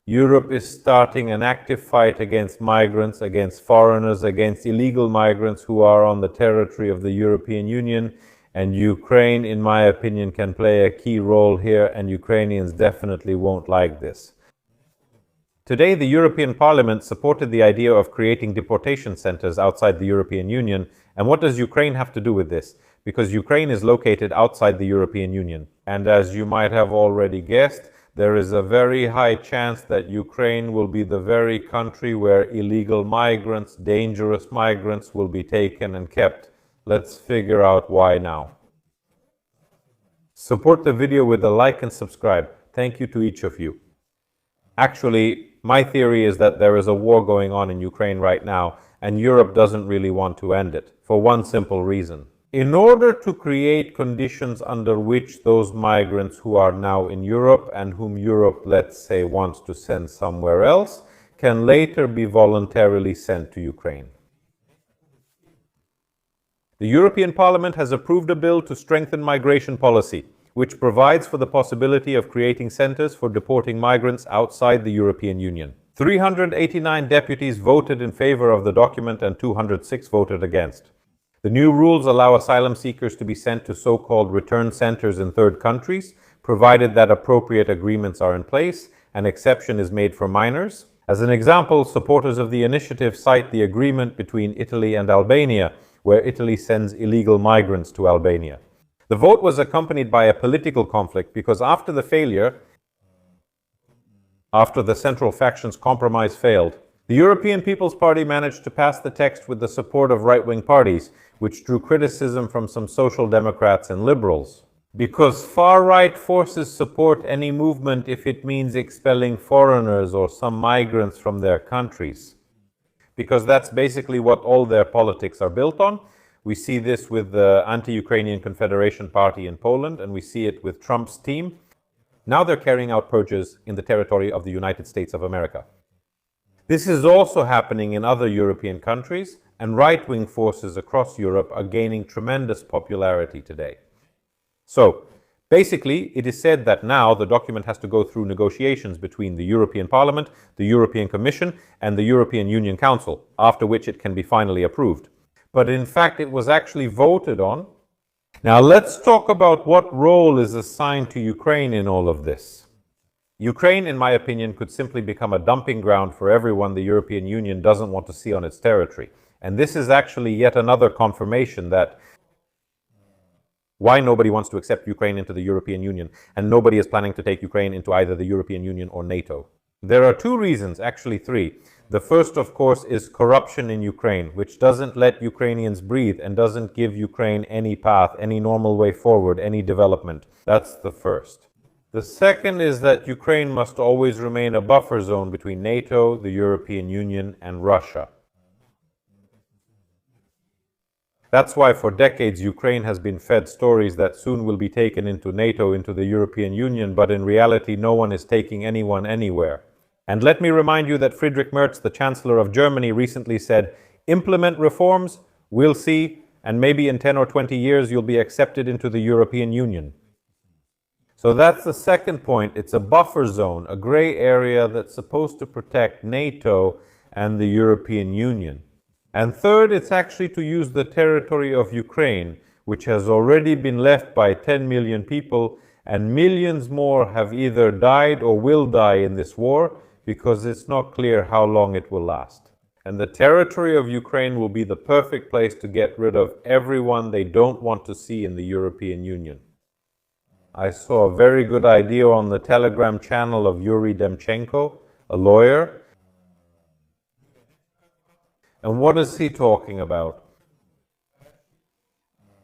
Europe is starting an active fight against migrants, against foreigners, against illegal migrants who are on the territory of the European Union. And Ukraine, in my opinion, can play a key role here, and Ukrainians definitely won't like this. Today, the European Parliament supported the idea of creating deportation centers outside the European Union. And what does Ukraine have to do with this? Because Ukraine is located outside the European Union. And as you might have already guessed, there is a very high chance that Ukraine will be the very country where illegal migrants, dangerous migrants, will be taken and kept. Let's figure out why now. Support the video with a like and subscribe. Thank you to each of you. Actually, my theory is that there is a war going on in Ukraine right now, and Europe doesn't really want to end it, for one simple reason. In order to create conditions under which those migrants who are now in Europe and whom Europe, let's say, wants to send somewhere else, can later be voluntarily sent to Ukraine. The European Parliament has approved a bill to strengthen migration policy, which provides for the possibility of creating centers for deporting migrants outside the European Union. 389 deputies voted in favor of the document and 206 voted against. The new rules allow asylum seekers to be sent to so-called return centers in third countries, provided that appropriate agreements are in place and exception is made for minors. As an example, supporters of the initiative cite the agreement between Italy and Albania, where Italy sends illegal migrants to Albania. The vote was accompanied by a political conflict because after the central faction's compromise failed, the European People's Party managed to pass the text with the support of right-wing parties, which drew criticism from some social democrats and liberals. Because far-right forces support any movement if it means expelling foreigners or some migrants from their countries. Because that's basically what all their politics are built on. We see this with the anti-Ukrainian Confederation Party in Poland, and we see it with Trump's team. Now they're carrying out purges in the territory of the United States of America. This is also happening in other European countries, and right-wing forces across Europe are gaining tremendous popularity today. So, basically, it is said that now the document has to go through negotiations between the European Parliament, the European Commission, and the European Union Council, after which it can be finally approved. But in fact, it was actually voted on. Now, let's talk about what role is assigned to Ukraine in all of this. Ukraine, in my opinion, could simply become a dumping ground for everyone the European Union doesn't want to see on its territory. And this is actually yet another confirmation that why nobody wants to accept Ukraine into the European Union, and nobody is planning to take Ukraine into either the European Union or NATO. There are two reasons, actually three. The first, of course, is corruption in Ukraine, which doesn't let Ukrainians breathe and doesn't give Ukraine any path, any normal way forward, any development. That's the first. The second is that Ukraine must always remain a buffer zone between NATO, the European Union, and Russia. That's why for decades Ukraine has been fed stories that soon will be taken into NATO, into the European Union, but in reality no one is taking anyone anywhere. And let me remind you that Friedrich Merz, the Chancellor of Germany, recently said, implement reforms, we'll see, and maybe in 10 or 20 years you'll be accepted into the European Union. So that's the second point. It's a buffer zone, a gray area that's supposed to protect NATO and the European Union. And third, it's actually to use the territory of Ukraine, which has already been left by 10 million people, and millions more have either died or will die in this war, because it's not clear how long it will last. And the territory of Ukraine will be the perfect place to get rid of everyone they don't want to see in the European Union. I saw a very good idea on the Telegram channel of Yuri Demchenko, a lawyer. And what is he talking about?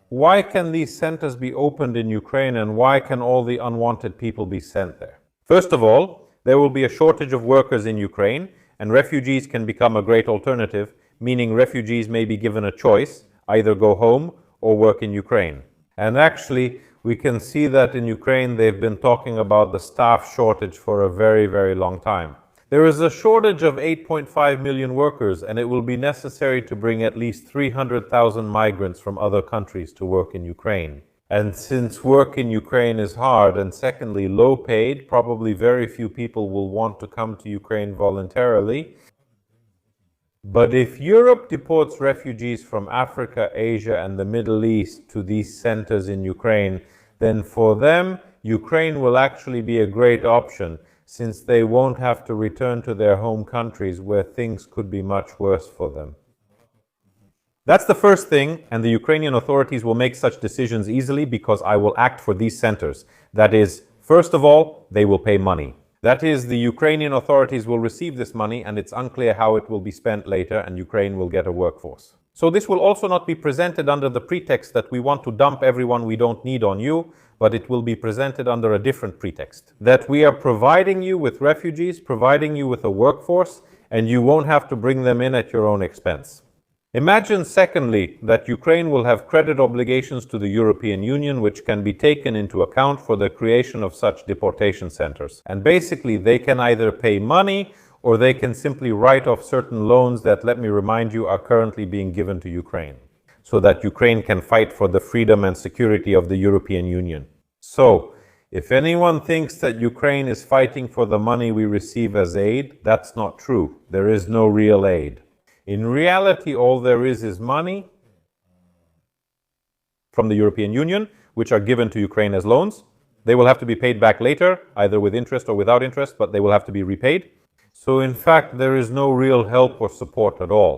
Why can these centers be opened in Ukraine, and why can all the unwanted people be sent there? First of all, there will be a shortage of workers in Ukraine, and refugees can become a great alternative, meaning refugees may be given a choice, either go home or work in Ukraine. And actually, we can see that in Ukraine they've been talking about the staff shortage for a very, very long time. There is a shortage of 8.5 million workers, and it will be necessary to bring at least 300,000 migrants from other countries to work in Ukraine. And since work in Ukraine is hard, and secondly, low paid, probably very few people will want to come to Ukraine voluntarily. But if Europe deports refugees from Africa, Asia, and the Middle East to these centers in Ukraine, then for them, Ukraine will actually be a great option, since they won't have to return to their home countries where things could be much worse for them. That's the first thing, and the Ukrainian authorities will make such decisions easily because I will act for these centers. That is, first of all, they will pay money. That is, the Ukrainian authorities will receive this money, and it's unclear how it will be spent later, and Ukraine will get a workforce. So this will also not be presented under the pretext that we want to dump everyone we don't need on you, but it will be presented under a different pretext. That we are providing you with refugees, providing you with a workforce, and you won't have to bring them in at your own expense. Imagine, secondly, that Ukraine will have credit obligations to the European Union which can be taken into account for the creation of such deportation centers. And basically, they can either pay money or they can simply write off certain loans that, let me remind you, are currently being given to Ukraine, so that Ukraine can fight for the freedom and security of the European Union. So, if anyone thinks that Ukraine is fighting for the money we receive as aid, that's not true. There is no real aid. In reality, all there is money from the European Union, which are given to Ukraine as loans. They will have to be paid back later, either with interest or without interest, but they will have to be repaid. So in fact, there is no real help or support at all.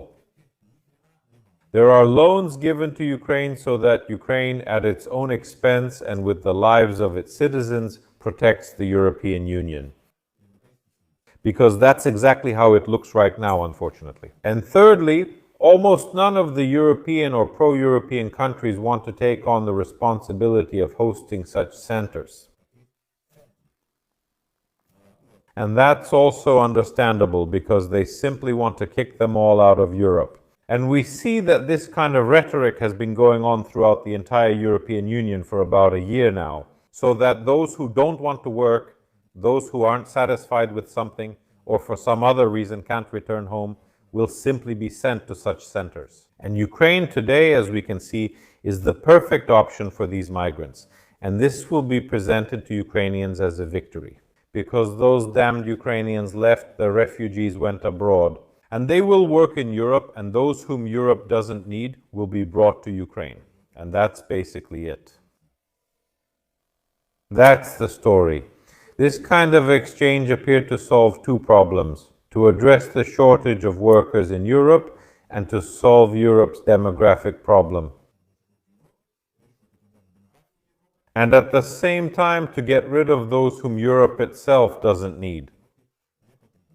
There are loans given to Ukraine so that Ukraine, at its own expense and with the lives of its citizens, protects the European Union. Because that's exactly how it looks right now, unfortunately. And thirdly, almost none of the European or pro-European countries want to take on the responsibility of hosting such centers. And that's also understandable because they simply want to kick them all out of Europe. And we see that this kind of rhetoric has been going on throughout the entire European Union for about a year now, so that those who don't want to work, those who aren't satisfied with something, or for some other reason can't return home, will simply be sent to such centers. And Ukraine today, as we can see, is the perfect option for these migrants. And this will be presented to Ukrainians as a victory. Because those damned Ukrainians left, the refugees went abroad. And they will work in Europe, and those whom Europe doesn't need will be brought to Ukraine. And that's basically it. That's the story. This kind of exchange appeared to solve two problems: to address the shortage of workers in Europe and to solve Europe's demographic problem. And at the same time to get rid of those whom Europe itself doesn't need,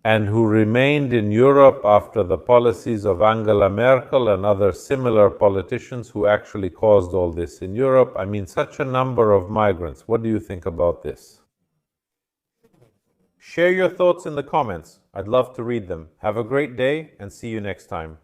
and who remained in Europe after the policies of Angela Merkel and other similar politicians who actually caused all this in Europe. I mean, such a number of migrants. What do you think about this? Share your thoughts in the comments. I'd love to read them. Have a great day and see you next time.